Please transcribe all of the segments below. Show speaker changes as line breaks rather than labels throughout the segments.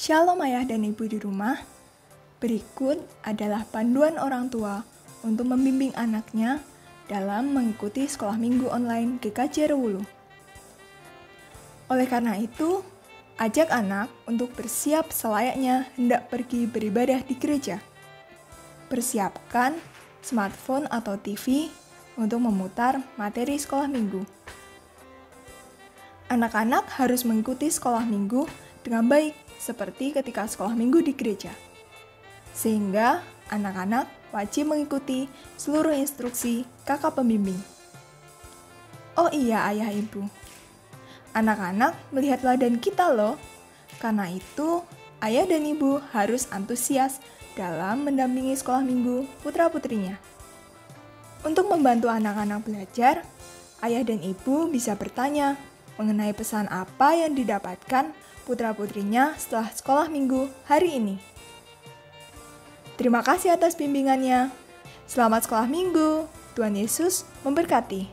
Shalom ayah dan ibu di rumah. Berikut adalah panduan orang tua untuk membimbing anaknya dalam mengikuti sekolah minggu online GKJ Rewulu. Oleh karena itu, ajak anak untuk bersiap selayaknya hendak pergi beribadah di gereja. Persiapkan smartphone atau TV untuk memutar materi sekolah minggu. Anak-anak harus mengikuti sekolah minggu dengan baik seperti ketika sekolah minggu di gereja. Sehingga anak-anak wajib mengikuti seluruh instruksi kakak pembimbing. Oh iya ayah ibu, anak-anak melihat teladan kita loh. Karena itu, ayah dan ibu harus antusias dalam mendampingi sekolah minggu putra-putrinya. Untuk membantu anak-anak belajar, ayah dan ibu bisa bertanya mengenai pesan apa yang didapatkan putra-putrinya setelah sekolah minggu hari ini. Terima kasih atas bimbingannya. Selamat sekolah minggu. Tuhan Yesus memberkati.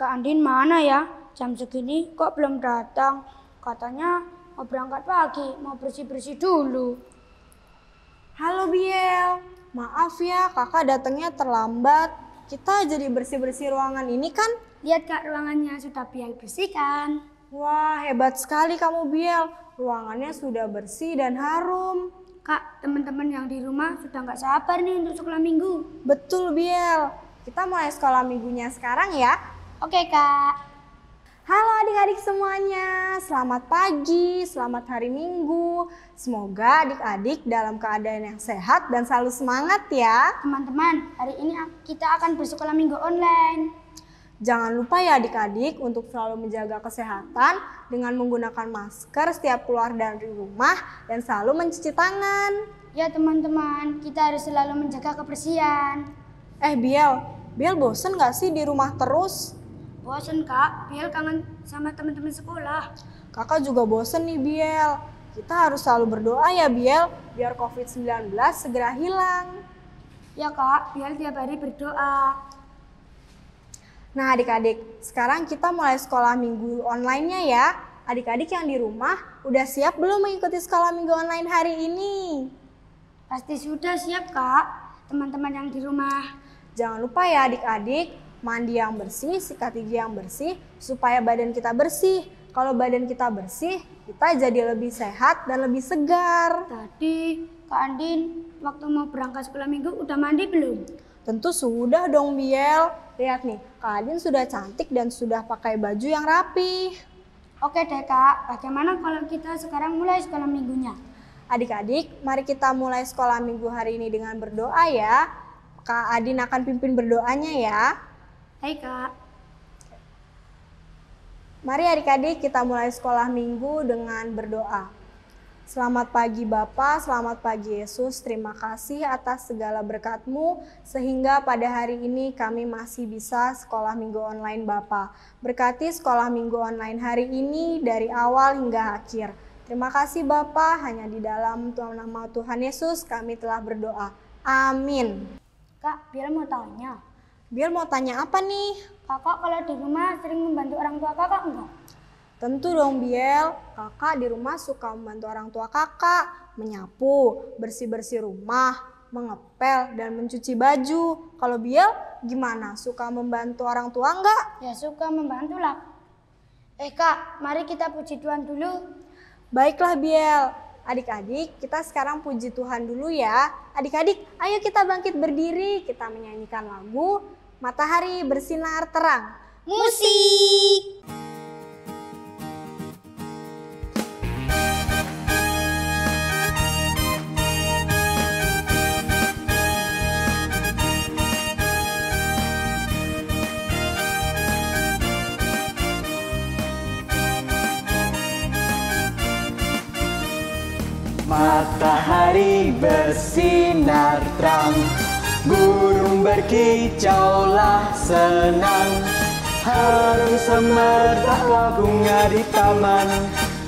Kak Andin mana ya? Jam segini kok belum datang? Katanya mau berangkat pagi, mau bersih-bersih dulu.
Halo Biel, maaf ya kakak datangnya terlambat. Kita jadi bersih-bersih ruangan ini kan?
Lihat Kak, ruangannya sudah Biel bersihkan.
Wah, hebat sekali kamu Biel. Ruangannya sudah bersih dan harum.
Kak, teman-teman yang di rumah sudah nggak sabar nih untuk sekolah minggu.
Betul Biel. Kita mulai sekolah minggunya sekarang ya.
Oke Kak.
Halo adik-adik semuanya, selamat pagi, selamat hari Minggu. Semoga adik-adik dalam keadaan yang sehat dan selalu semangat ya.
Teman-teman, hari ini kita akan bersekolah minggu online.
Jangan lupa ya adik-adik untuk selalu menjaga kesehatan dengan menggunakan masker setiap keluar dari rumah dan selalu mencuci tangan.
Ya teman-teman, kita harus selalu menjaga kebersihan.
Biel bosen gak sih di rumah terus?
Bosen Kak, Biel kangen sama teman-teman sekolah.
Kakak juga bosen nih Biel. Kita harus selalu berdoa ya Biel, biar COVID-19 segera hilang.
Ya Kak, Biel tiap hari berdoa.
Nah adik-adik, sekarang kita mulai sekolah minggu online-nya ya. Adik-adik yang di rumah, udah siap belum mengikuti sekolah minggu online hari ini?
Pasti sudah siap Kak, teman-teman yang di rumah.
Jangan lupa ya adik-adik, mandi yang bersih, sikat gigi yang bersih, supaya badan kita bersih. Kalau badan kita bersih, kita jadi lebih sehat dan lebih segar.
Tadi Kak Andin waktu mau berangkat sekolah minggu udah mandi belum?
Tentu sudah dong Biel. Lihat nih, Kak Andin sudah cantik dan sudah pakai baju yang rapi.
Oke deh Kak, bagaimana kalau kita sekarang mulai sekolah minggunya?
Adik-adik, mari kita mulai sekolah minggu hari ini dengan berdoa ya. Kak Andin akan pimpin berdoanya ya.
Hai Kak.
Mari adik-adik kita mulai sekolah minggu dengan berdoa. Selamat pagi Bapa, selamat pagi Yesus. Terima kasih atas segala berkat-Mu sehingga pada hari ini kami masih bisa sekolah minggu online Bapa. Berkati sekolah minggu online hari ini dari awal hingga akhir. Terima kasih Bapa, hanya di dalam nama Tuhan Yesus kami telah berdoa. Amin.
Kak, Biel mau tanya.
Biel mau tanya apa nih?
Kakak kalau di rumah sering membantu orang tua kakak enggak?
Tentu dong Biel, kakak di rumah suka membantu orang tua kakak, menyapu, bersih-bersih rumah, mengepel, dan mencuci baju. Kalau Biel gimana? Suka membantu orang tua enggak?
Ya suka membantu lah. Kak, mari kita puji Tuhan dulu.
Baiklah Biel. Adik-adik, kita sekarang puji Tuhan dulu ya. Adik-adik, ayo kita bangkit berdiri, kita menyanyikan lagu Matahari Bersinar Terang.
Musik.
Matahari bersinar terang, burung berkicaulah senang. Harum semerbaklah bunga di taman,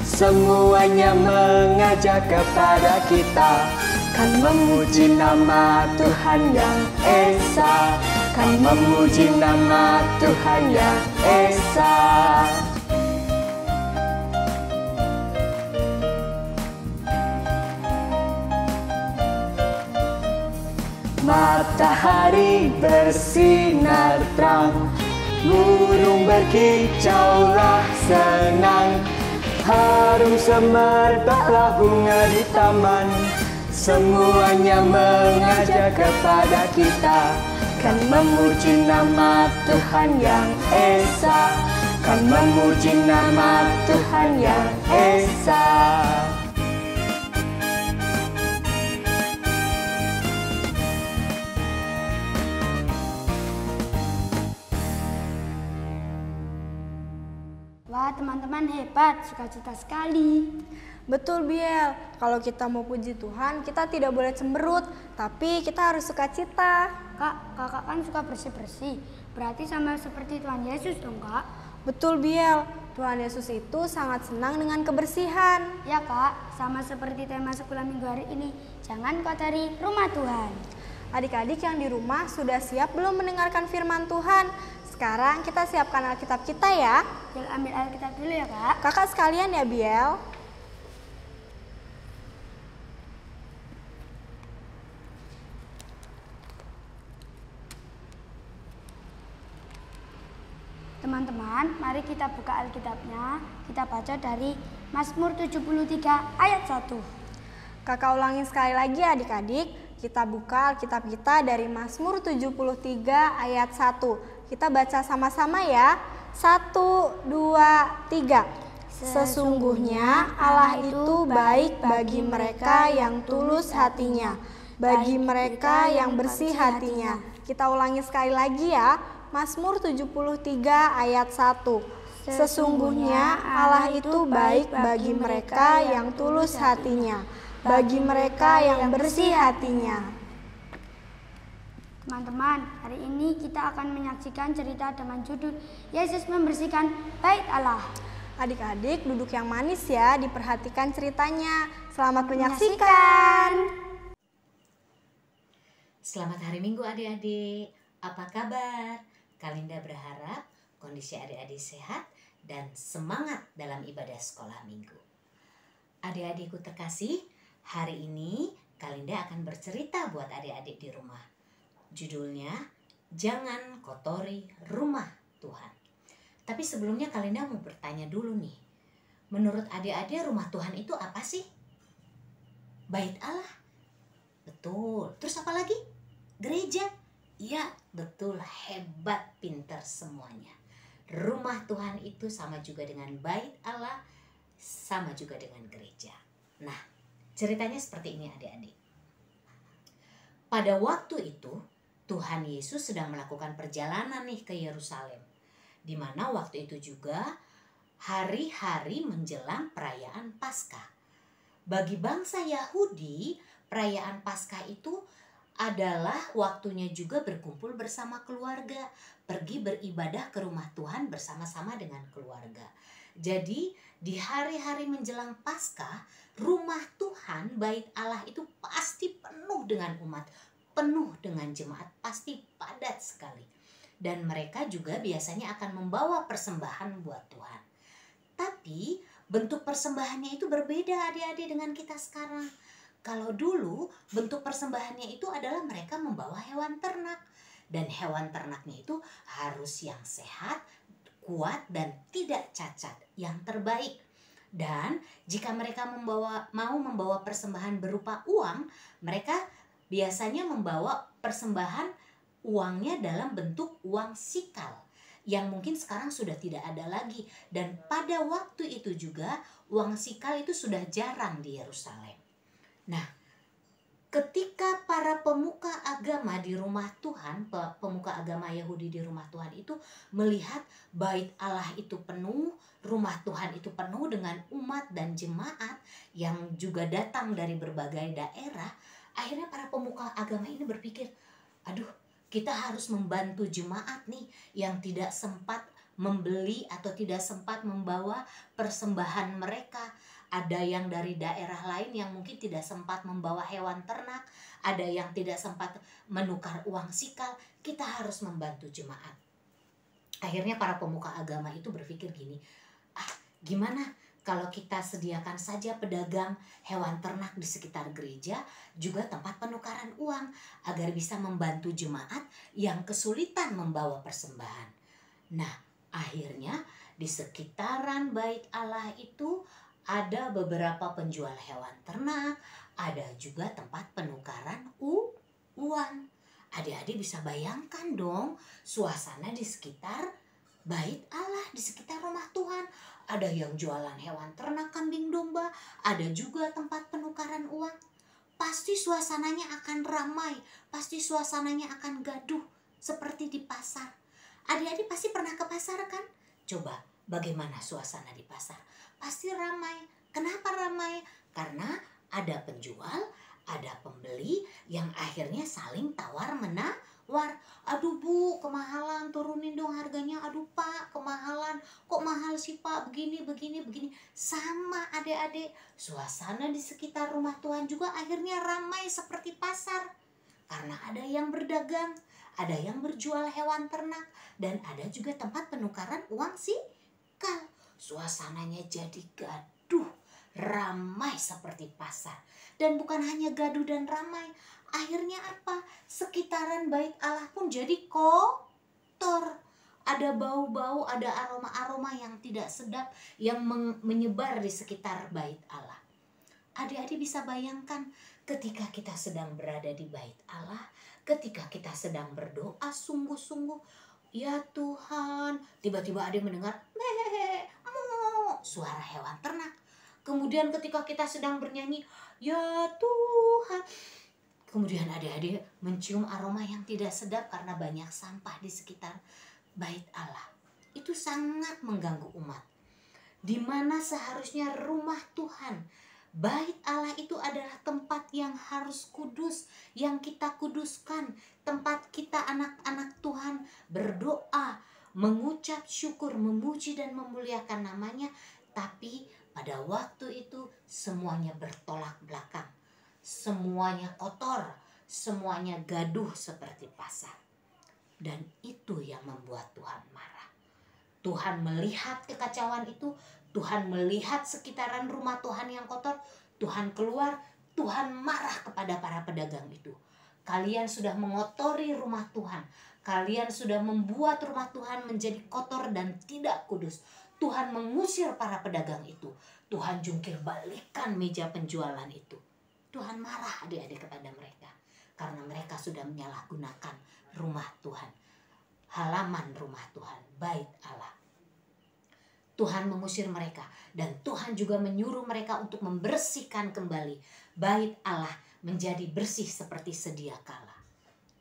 semuanya mengajak kepada kita. Kan memuji nama Tuhan yang Esa, kan memuji nama Tuhan yang Esa. Matahari bersinar terang, burung berkicaulah senang. Harum semerbaklah bunga di taman, semuanya mengajak kepada kita. Kan memuji nama Tuhan yang Esa, kan memuji nama Tuhan yang Esa.
Wah, teman-teman hebat, sukacita sekali.
Betul Biel, kalau kita mau puji Tuhan, kita tidak boleh cemberut, tapi kita harus sukacita.
Kak, kakak kan suka bersih-bersih. Berarti sama seperti Tuhan Yesus dong, Kak?
Betul Biel, Tuhan Yesus itu sangat senang dengan kebersihan.
Ya, Kak, sama seperti tema sekolah minggu hari ini. Jangan kotori rumah Tuhan.
Adik-adik yang di rumah sudah siap belum mendengarkan firman Tuhan? Sekarang kita siapkan Alkitab kita ya.
Biel ambil Alkitab dulu ya, Kak.
Kakak sekalian ya Biel.
Teman-teman, mari kita buka Alkitabnya. Kita baca dari Mazmur 73 ayat 1.
Kakak ulangi sekali lagi adik-adik. Kita buka Alkitab kita dari Mazmur 73 ayat 1. Kita baca sama-sama ya. 1, 2, 3. Sesungguhnya Allah itu baik bagi mereka yang tulus hatinya, bagi mereka yang bersih hatinya. Kita ulangi sekali lagi ya. Mazmur 73 ayat 1. Sesungguhnya Allah itu baik bagi mereka yang tulus hatinya, bagi mereka yang bersih hatinya.
Teman-teman, hari ini kita akan menyaksikan cerita dengan judul Yesus membersihkan bait Allah.
Adik-adik duduk yang manis ya, diperhatikan ceritanya. Selamat menyaksikan.
Selamat hari Minggu adik-adik. Apa kabar? Kalinda berharap kondisi adik-adik sehat dan semangat dalam ibadah sekolah minggu. Adik-adikku terkasih, hari ini Kalinda akan bercerita buat adik-adik di rumah. Judulnya, Jangan Kotori Rumah Tuhan. Tapi sebelumnya Kalinda mau bertanya dulu nih. Menurut adik-adik rumah Tuhan itu apa sih? Bait Allah. Betul. Terus apa lagi? Gereja. Ya, betul. Hebat, pintar semuanya. Rumah Tuhan itu sama juga dengan bait Allah, sama juga dengan gereja. Nah, ceritanya seperti ini adik-adik. Pada waktu itu, Tuhan Yesus sedang melakukan perjalanan nih ke Yerusalem, di mana waktu itu juga hari-hari menjelang perayaan Paskah. Bagi bangsa Yahudi, perayaan Paskah itu adalah waktunya juga berkumpul bersama keluarga, pergi beribadah ke rumah Tuhan bersama-sama dengan keluarga. Jadi di hari-hari menjelang Paskah, rumah Tuhan, bait Allah itu pasti penuh dengan umat, penuh dengan jemaat, pasti padat sekali. Dan mereka juga biasanya akan membawa persembahan buat Tuhan. Tapi bentuk persembahannya itu berbeda adik-adik dengan kita sekarang. Kalau dulu bentuk persembahannya itu adalah mereka membawa hewan ternak. Dan hewan ternaknya itu harus yang sehat, kuat, dan tidak cacat, yang terbaik. Dan jika mereka mau membawa persembahan berupa uang, mereka biasanya membawa persembahan uangnya dalam bentuk uang sikal, yang mungkin sekarang sudah tidak ada lagi. Dan pada waktu itu juga uang sikal itu sudah jarang di Yerusalem. Nah, ketika para pemuka agama di rumah Tuhan, pemuka agama Yahudi di rumah Tuhan itu melihat bait Allah itu penuh, rumah Tuhan itu penuh dengan umat dan jemaat yang juga datang dari berbagai daerah, akhirnya para pemuka agama ini berpikir, aduh, kita harus membantu jemaat nih yang tidak sempat membeli atau tidak sempat membawa persembahan mereka. Ada yang dari daerah lain yang mungkin tidak sempat membawa hewan ternak, ada yang tidak sempat menukar uang sikal. Kita harus membantu jemaat. Akhirnya para pemuka agama itu berpikir gini, gimana kalau kita sediakan saja pedagang hewan ternak di sekitar gereja, juga tempat penukaran uang, agar bisa membantu jemaat yang kesulitan membawa persembahan. Nah, akhirnya di sekitaran bait Allah itu ada beberapa penjual hewan ternak, ada juga tempat penukaran uang. Adik-adik bisa bayangkan dong suasana di sekitar bait Allah, di sekitar rumah Tuhan. Ada yang jualan hewan ternak, kambing domba, ada juga tempat penukaran uang. Pasti suasananya akan ramai, pasti suasananya akan gaduh seperti di pasar. Adik-adik pasti pernah ke pasar kan? Coba bagaimana suasana di pasar? Pasti ramai. Kenapa ramai? Karena ada penjual, ada pembeli yang akhirnya saling tawar-menawar. Aduh Bu, kemahalan, turunin dong harganya. Aduh Pak, kemahalan. Kok mahal sih Pak? Begini. Sama adik-adik. Suasana di sekitar rumah Tuhan juga akhirnya ramai seperti pasar. Karena ada yang berdagang, ada yang berjual hewan ternak, dan ada juga tempat penukaran uang sikal. Suasananya jadi gaduh, ramai seperti pasar. Dan bukan hanya gaduh dan ramai, akhirnya apa? Sekitaran bait Allah pun jadi kotor. Ada bau-bau, ada aroma-aroma yang tidak sedap yang menyebar di sekitar bait Allah. Adik-adik bisa bayangkan ketika kita sedang berada di bait Allah, ketika kita sedang berdoa sungguh-sungguh, ya Tuhan, tiba-tiba ada yang mendengar suara hewan ternak. Kemudian ketika kita sedang bernyanyi, ya Tuhan, kemudian adik-adik mencium aroma yang tidak sedap karena banyak sampah di sekitar bait Allah. Itu sangat mengganggu umat. Di mana seharusnya rumah Tuhan, bait Allah itu adalah tempat yang harus kudus, yang kita kuduskan, tempat kita anak-anak Tuhan berdoa, mengucap syukur, memuji dan memuliakan namanya. Tapi pada waktu itu semuanya bertolak belakang, semuanya kotor, semuanya gaduh seperti pasar. Dan itu yang membuat Tuhan marah. Tuhan melihat kekacauan itu, Tuhan melihat sekitaran rumah Tuhan yang kotor, Tuhan keluar, Tuhan marah kepada para pedagang itu. Kalian sudah mengotori rumah Tuhan, kalian sudah membuat rumah Tuhan menjadi kotor dan tidak kudus. Tuhan mengusir para pedagang itu. Tuhan jungkir balikan meja penjualan itu. Tuhan marah adik-adik kepada mereka. Karena mereka sudah menyalahgunakan rumah Tuhan. Halaman rumah Tuhan, bait Allah. Tuhan mengusir mereka. Dan Tuhan juga menyuruh mereka untuk membersihkan kembali bait Allah menjadi bersih seperti sedia kala.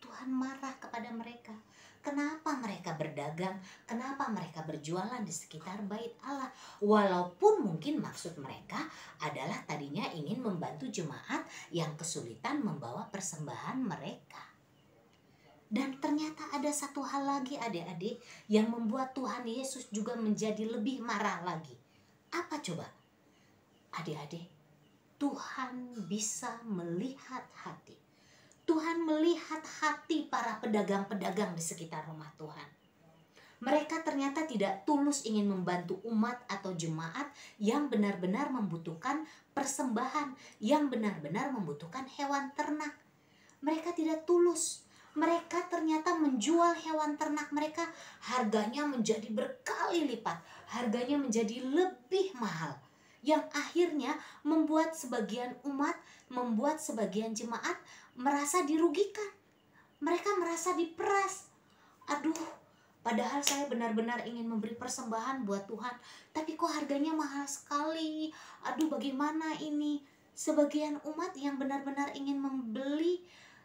Tuhan marah kepada mereka. Kenapa mereka berdagang? Kenapa mereka berjualan di sekitar bait Allah? Walaupun mungkin maksud mereka adalah tadinya ingin membantu jemaat yang kesulitan membawa persembahan mereka. Dan ternyata ada satu hal lagi adik-adik yang membuat Tuhan Yesus juga menjadi lebih marah lagi. Apa coba? Adik-adik, Tuhan bisa melihat hati. Tuhan melihat hati para pedagang-pedagang di sekitar rumah Tuhan. Mereka ternyata tidak tulus ingin membantu umat atau jemaat yang benar-benar membutuhkan persembahan, yang benar-benar membutuhkan hewan ternak. Mereka tidak tulus. Mereka ternyata menjual hewan ternak mereka, harganya menjadi berkali lipat, harganya menjadi lebih mahal, yang akhirnya membuat sebagian umat, membuat sebagian jemaat merasa dirugikan. Mereka merasa diperas. Aduh, padahal saya benar-benar ingin memberi persembahan buat Tuhan, tapi kok harganya mahal sekali. Aduh, bagaimana ini? Sebagian umat yang benar-benar ingin membeli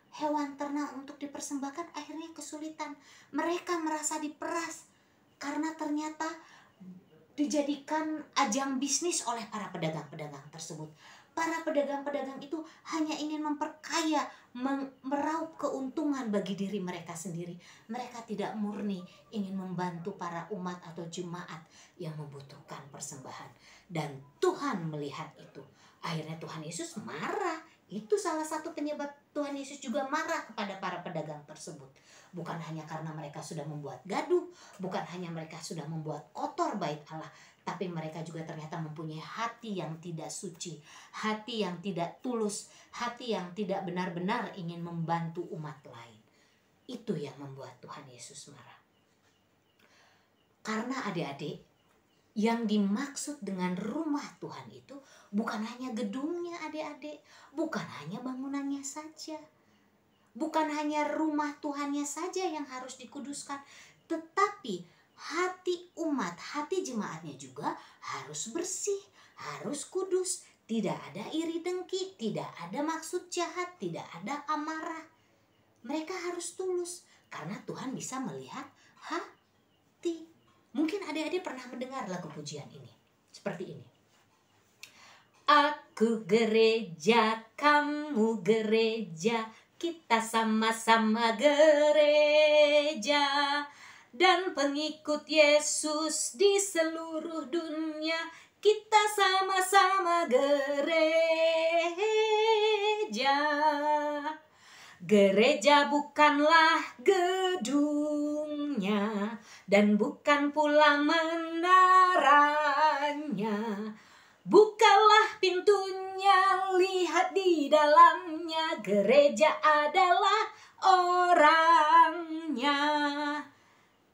hewan ternak untuk dipersembahkan akhirnya kesulitan. Mereka merasa diperas karena ternyata dijadikan ajang bisnis oleh para pedagang-pedagang tersebut. Para pedagang-pedagang itu hanya ingin memperkaya, meraup keuntungan bagi diri mereka sendiri. Mereka tidak murni ingin membantu para umat atau jemaat yang membutuhkan persembahan. Dan Tuhan melihat itu. Akhirnya Tuhan Yesus marah. Itu salah satu penyebab Tuhan Yesus juga marah kepada para pedagang tersebut. Bukan hanya karena mereka sudah membuat gaduh, bukan hanya mereka sudah membuat kotor bait Allah, tapi mereka juga ternyata mempunyai hati yang tidak suci, hati yang tidak tulus, hati yang tidak benar-benar ingin membantu umat lain. Itu yang membuat Tuhan Yesus marah. Karena adik-adik, yang dimaksud dengan rumah Tuhan itu bukan hanya gedungnya adik-adik, bukan hanya bangunannya saja, bukan hanya rumah Tuhannya saja yang harus dikuduskan, tetapi hati umat, hati jemaatnya juga harus bersih, harus kudus, tidak ada iri dengki, tidak ada maksud jahat, tidak ada amarah. Mereka harus tulus karena Tuhan bisa melihat hati. Mungkin adik-adik pernah mendengar lagu pujian ini. Seperti ini. Aku gereja, kamu gereja, kita sama-sama gereja. Dan pengikut Yesus di seluruh dunia, kita sama-sama gereja. Gereja bukanlah gedungnya dan bukan pula menaranya. Bukalah pintunya, lihat di dalamnya. Gereja adalah orangnya.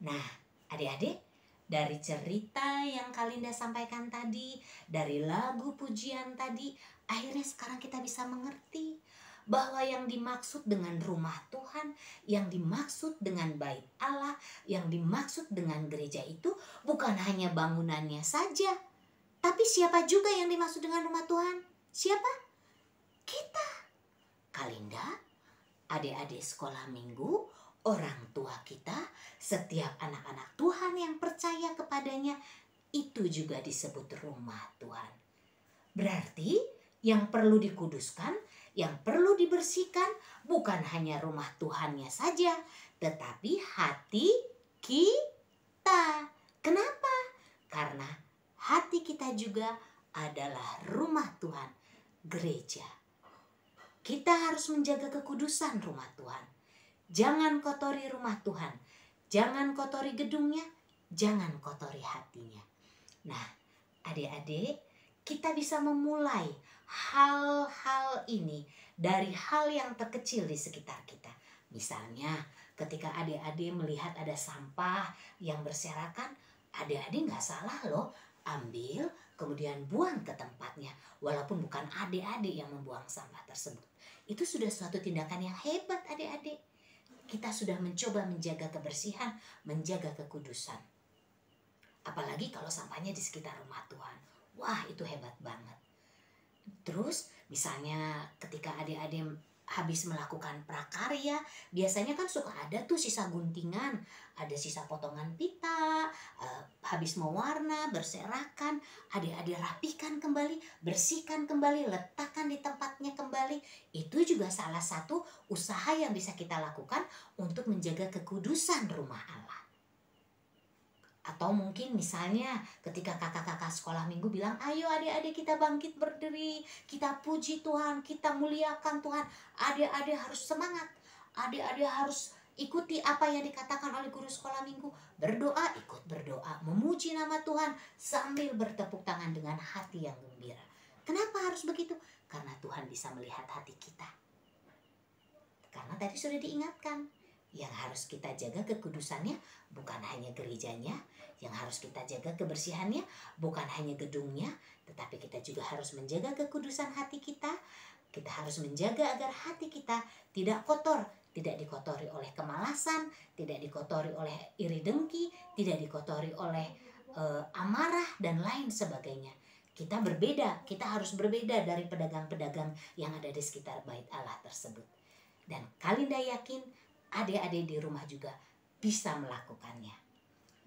Nah, adik-adik, dari cerita yang Kalinda sampaikan tadi, dari lagu pujian tadi, akhirnya sekarang kita bisa mengerti bahwa yang dimaksud dengan rumah Tuhan, yang dimaksud dengan bait Allah, yang dimaksud dengan gereja itu bukan hanya bangunannya saja. Tapi siapa juga yang dimaksud dengan rumah Tuhan? Siapa? Kita. Kalinda, adik-adik sekolah minggu, orang tua kita, setiap anak-anak Tuhan yang percaya kepadanya, itu juga disebut rumah Tuhan. Berarti yang perlu dikuduskan, yang perlu dibersihkan bukan hanya rumah Tuhannya saja, tetapi hati kita. Kenapa? Karena hati kita juga adalah rumah Tuhan, gereja. Kita harus menjaga kekudusan rumah Tuhan. Jangan kotori rumah Tuhan. Jangan kotori gedungnya, jangan kotori hatinya. Nah, adik-adik, kita bisa memulai hal-hal ini dari hal yang terkecil di sekitar kita. Misalnya, ketika adik-adik melihat ada sampah yang berserakan, adik-adik nggak salah loh, ambil kemudian buang ke tempatnya. Walaupun bukan adik-adik yang membuang sampah tersebut. Itu sudah suatu tindakan yang hebat adik-adik. Kita sudah mencoba menjaga kebersihan, menjaga kekudusan. Apalagi kalau sampahnya di sekitar rumah Tuhan. Wah, itu hebat banget. Terus misalnya ketika adik-adik habis melakukan prakarya, biasanya kan suka ada tuh sisa guntingan, ada sisa potongan pita, habis mewarna, berserakan, adik-adik rapikan kembali, bersihkan kembali, letakkan di tempatnya kembali. Itu juga salah satu usaha yang bisa kita lakukan untuk menjaga kekudusan rumah Allah. Atau mungkin misalnya ketika kakak-kakak sekolah minggu bilang, ayo adik-adik kita bangkit berdiri, kita puji Tuhan, kita muliakan Tuhan. Adik-adik harus semangat, adik-adik harus ikuti apa yang dikatakan oleh guru sekolah minggu. Berdoa, ikut berdoa, memuji nama Tuhan sambil bertepuk tangan dengan hati yang gembira. Kenapa harus begitu? Karena Tuhan bisa melihat hati kita. Karena tadi sudah diingatkan, yang harus kita jaga kekudusannya bukan hanya gerejanya, yang harus kita jaga kebersihannya bukan hanya gedungnya, tetapi kita juga harus menjaga kekudusan hati kita. Kita harus menjaga agar hati kita tidak kotor, tidak dikotori oleh kemalasan, tidak dikotori oleh iri dengki, tidak dikotori oleh amarah dan lain sebagainya. Kita berbeda, kita harus berbeda dari pedagang-pedagang yang ada di sekitar bait Allah tersebut. Dan Kalinda yakin adik-adik di rumah juga bisa melakukannya.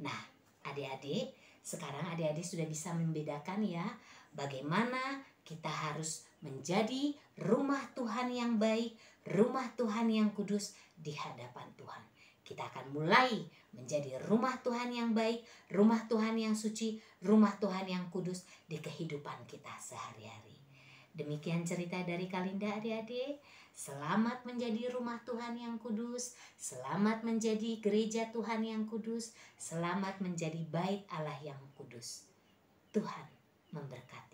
Nah, adik-adik, sekarang adik-adik sudah bisa membedakan ya bagaimana kita harus menjadi rumah Tuhan yang baik, rumah Tuhan yang kudus di hadapan Tuhan. Kita akan mulai menjadi rumah Tuhan yang baik, rumah Tuhan yang suci, rumah Tuhan yang kudus di kehidupan kita sehari-hari. Demikian cerita dari Kalinda adik-adik. Selamat menjadi rumah Tuhan yang kudus, selamat menjadi gereja Tuhan yang kudus, selamat menjadi bait Allah yang kudus. Tuhan memberkati.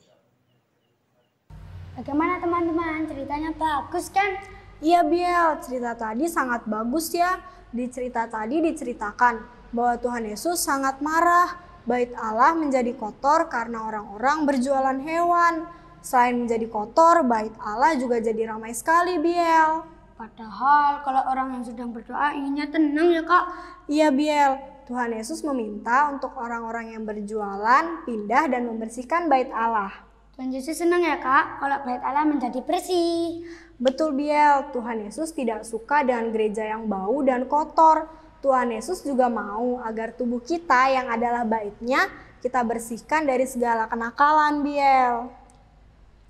Bagaimana teman-teman? Ceritanya bagus kan?
Iya Biel, cerita tadi sangat bagus ya. Di cerita tadi diceritakan bahwa Tuhan Yesus sangat marah. Bait Allah menjadi kotor karena orang-orang berjualan hewan. Selain menjadi kotor, bait Allah juga jadi ramai sekali Biel.
Padahal kalau orang yang sedang berdoa inginnya tenang ya Kak.
Iya Biel, Tuhan Yesus meminta untuk orang-orang yang berjualan pindah dan membersihkan bait Allah.
Tuhan Yesus senang ya Kak kalau bait Allah menjadi bersih.
Betul Biel, Tuhan Yesus tidak suka dengan gereja yang bau dan kotor. Tuhan Yesus juga mau agar tubuh kita yang adalah baitnya kita bersihkan dari segala kenakalan Biel.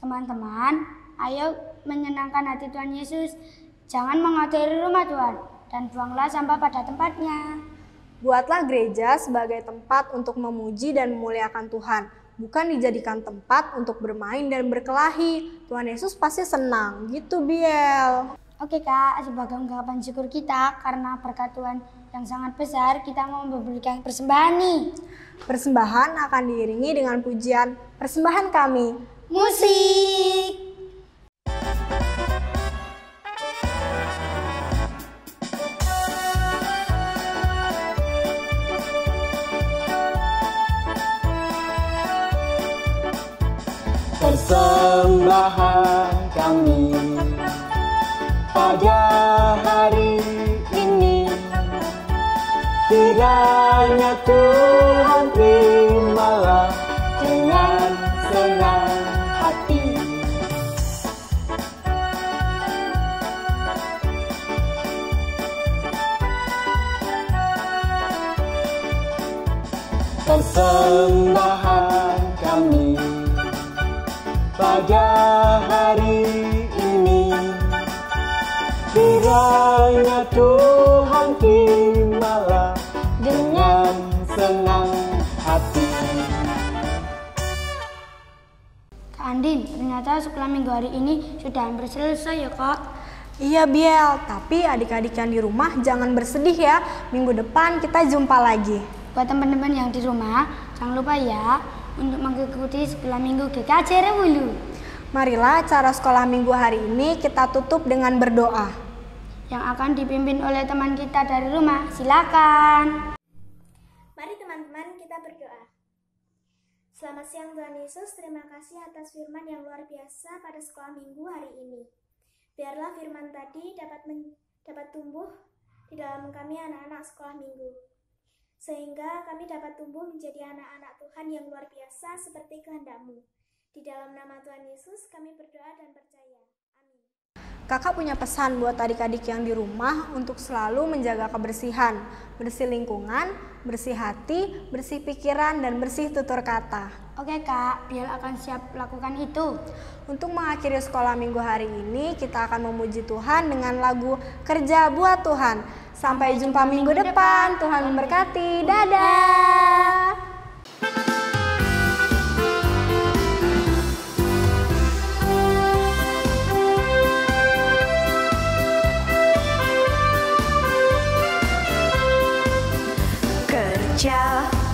Teman-teman, ayo menyenangkan hati Tuhan Yesus. Jangan mengotori rumah Tuhan dan buanglah sampah pada tempatnya.
Buatlah gereja sebagai tempat untuk memuji dan memuliakan Tuhan, bukan dijadikan tempat untuk bermain dan berkelahi. Tuhan Yesus pasti senang, gitu Biel.
Oke Kak, sebagai ungkapan syukur kita karena berkat Tuhan yang sangat besar, kita mau memberikan persembahan nih.
Persembahan akan diiringi dengan pujian persembahan kami.
Musik!
Persembahan kami pada hari ini, kiranya Tuhan terimalah dengan senang hati. Persembahan kami pada hari ini, kiranya Tuhan terimalah dengan senang hati.
Kak Andin, ternyata sekolah minggu hari ini sudah hampir selesai ya Kak.
Iya Biel, tapi adik-adik yang di rumah jangan bersedih ya. Minggu depan kita jumpa lagi.
Buat teman-teman yang di rumah, jangan lupa ya untuk mengikuti sekolah minggu GKJ Rewulu.
Marilah acara sekolah minggu hari ini kita tutup dengan berdoa.
Yang akan dipimpin oleh teman kita dari rumah, silakan.
Mari teman-teman kita berdoa. Selamat siang Tuhan Yesus, terima kasih atas firman yang luar biasa pada sekolah minggu hari ini. Biarlah firman tadi dapat tumbuh di dalam kami anak-anak sekolah minggu. Sehingga kami dapat tumbuh menjadi anak-anak Tuhan yang luar biasa seperti kehendak-Mu. Di dalam nama Tuhan Yesus kami berdoa dan percaya. Amin.
Kakak punya pesan buat adik-adik yang di rumah untuk selalu menjaga kebersihan. Bersih lingkungan, bersih hati, bersih pikiran, dan bersih tutur kata.
Oke Kak, Biel akan siap lakukan itu.
Untuk mengakhiri sekolah minggu hari ini, kita akan memuji Tuhan dengan lagu Kerja Buat Tuhan. Sampai jumpa minggu depan. Tuhan memberkati. Dadah.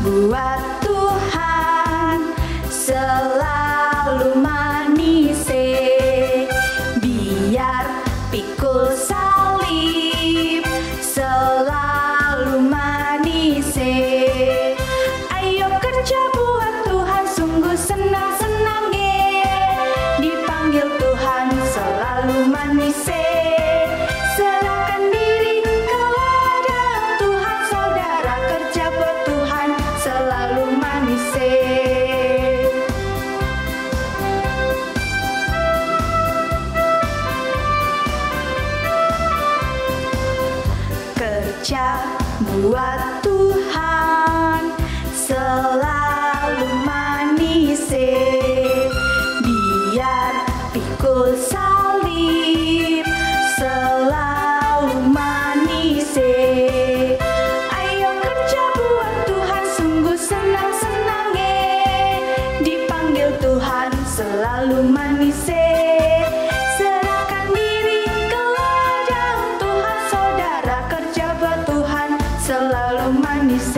buat Tuhan selalu manis, biar pikul salib selalu manis. Ayo kerja buat Tuhan, sungguh senang-senang dipanggil Tuhan selalu manis. Serahkan diri kepada Tuhan, saudara, kerja buat Tuhan selalu manis. Kerja buat Tuhan selalu manis, biar pikul salib selalu manis. Ayo kerja buat Tuhan, sungguh senang-senang dipanggil Tuhan selalu manis. Serahkan diri ke ladang Tuhan, saudara, kerja buat Tuhan selalu manis.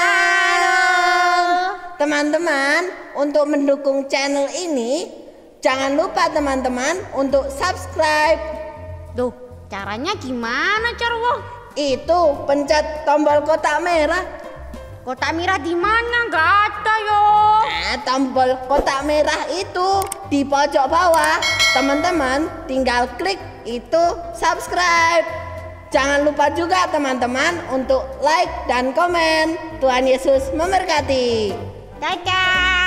Shalom. Teman-teman, untuk mendukung channel ini, jangan lupa teman-teman untuk subscribe.
Duh, caranya gimana, Carwo?
Itu pencet tombol kotak merah.
Kotak merah di mana? Nggak ada yo.
Tombol kotak merah itu di pojok bawah. Teman-teman tinggal klik itu subscribe. Jangan lupa juga teman-teman untuk like dan komen. Tuhan Yesus memberkati.
Dadah.